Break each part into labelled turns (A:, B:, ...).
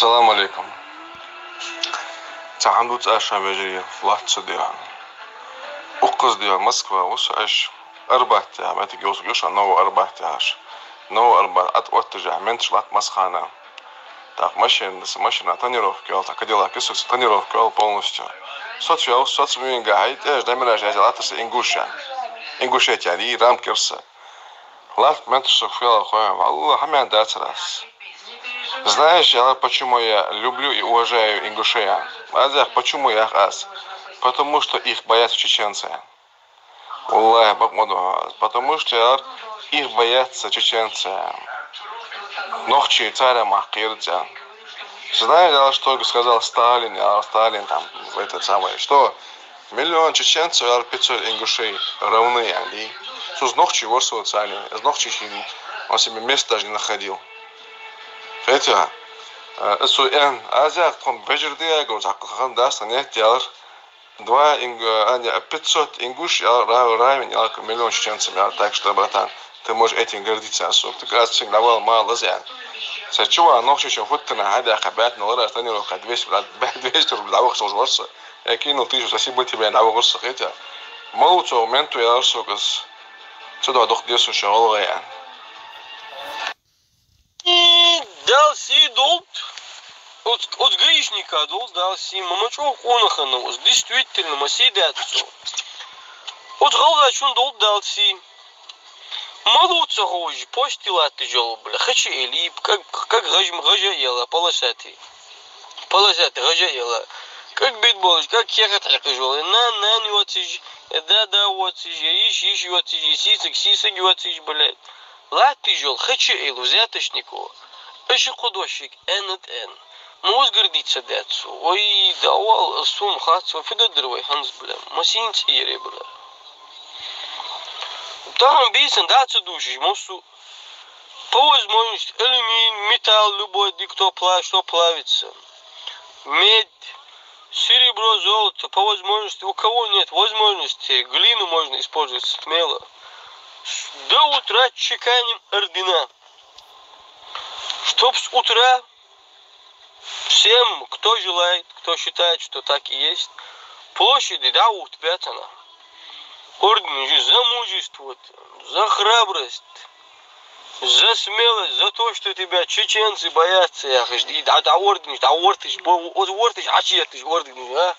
A: السلام عليكم. تعالوا أشهر بجري فلات ديان أقص ديان موسكوا وش إيش 4 ما تجي وصل نو 14 نو 4 أتوتر منش لات مسخانة так машина тонировки ал так дела кисус тонировки ал полностью соцминга хайт демираж азалатас ингушетия и рамкерса лат менш фила хоя алла хамян дацрас. Знаешь, почему я люблю и уважаю ингушеян? Почему я ас? Потому что их боятся чеченцы. Аллах, потому что их боятся чеченцы. Нохчи царя Махкирця. Знаете, что сказал Сталин? Сталин там в этот самый, что 1 000 000 чеченцев и 500 ингушей равны. Они с нохчи ворсовали, с нохчи он себе места даже не находил. Хотя, СУН, Азия, он бежердия, говорит, как даст, нет, делар 500 ингуш, равен 1 000 000 чеченцев, так что, братан, ты можешь этим гордиться особо. Ты кажется, всегда был мало зян. Сачува, ночью чем хоть на хадя хабят, но раз ты не рухай 200 рублей, давай что ворса. Я кинул 1000, спасибо тебе, давай ворса, хотя. Молодцу моменту я рассказ. Сюда дух десу шалая.
B: Дал си долт от гаишника долт дал си мамачо хонахану. Действительно, масидят все. От галгачун долт дал си. Молодца гожи, постила тяжело, бля, хочу или как гажа ела, полосатый гажа ела, как битболыч, как херат тяжелый, на не отсижь, да отсижь, ищ отсижь, сисок отсижь, блядь, ла тяжел, хочу элу, взяточнику, еще художник, эн, муз гордиться децу, ой, давал сум хатсу, фидодровый ханс, бля, масин тире, бля. Там бейсен даться души, мосу по возможности алюминий, металл, любой, кто плавится, медь, серебро, золото, по возможности, у кого нет возможности, глину можно использовать смело. До утра чеканим ордена, чтоб с утра всем, кто желает, кто считает, что так и есть, площади, да, утвятана. Орден за мужество, за храбрость, за смелость, за то, что тебя чеченцы боятся. Да орден, ачиятыш орден, а?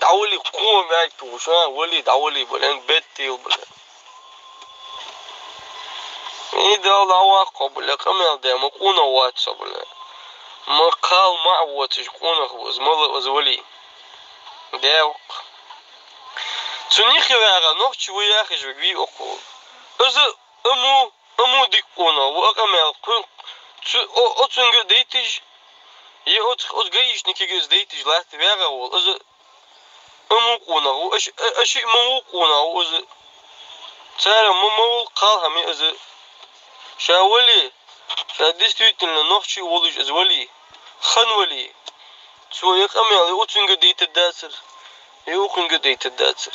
B: Да оли комять туш, а? Да оли, блин, беттил, блин. И дал лавако, бля, камел демо, куна ватса, бля. Макал маватыш, кунах возвали. Девок. Цуних яра, ночь выехать в гви около. Ему дикона, вакамел, от цунга дейтиш, и от гаишники гез дейтиш, лат вера вол, ему кона, аши ему кона, царя мамул калхами, шавали, действительно ночь волиш звали, ханвали, цуя камел, и от цунга дейтит дацер, и окунга дейтит дацер.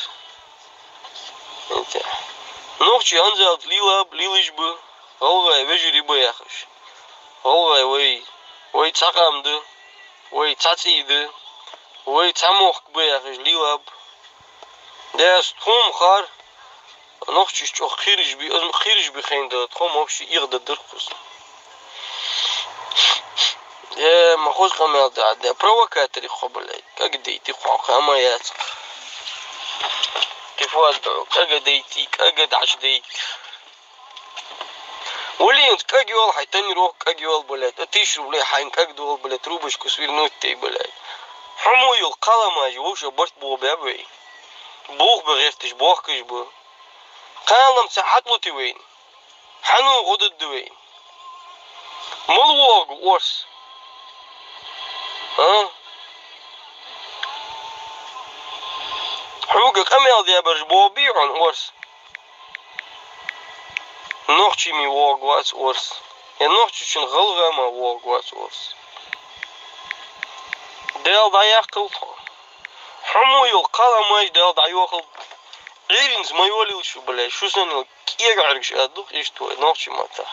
B: Ночи анзал лилиш бы, олгай вежери бы яхаш, олгай вой цакамды, вой цациды, вой цамох бы яхаш лилаб, да стхом хар, ночи что хириш би хенда, тхом вообще ирда дыркус. Да махоз камел да провокаторы хобалай, как дейти хуаха маяц. Тифуадо, как дейти, как даш дейти. Улин, как его хайтаниров, как его, блядь, 1000 рублей хайн, как дол, блядь, трубочку свернуть ты, блядь. Хамуил, каламай, уже борт был бебей. Бог бы рефтиш, бог киш бы. Калам цахатлу ты вейн. Хану годат двейн. Молвог, орс. А? Хуга камел дебаш бобион орс. Ночи ми вогвац орс. И ночи чин гылгама вогвац орс. Дел даяхтыл. Хамуил каламай дел даяхтыл. Иринс майолил шу, блядь, шу санил кегаргш адух и что, ночи мата.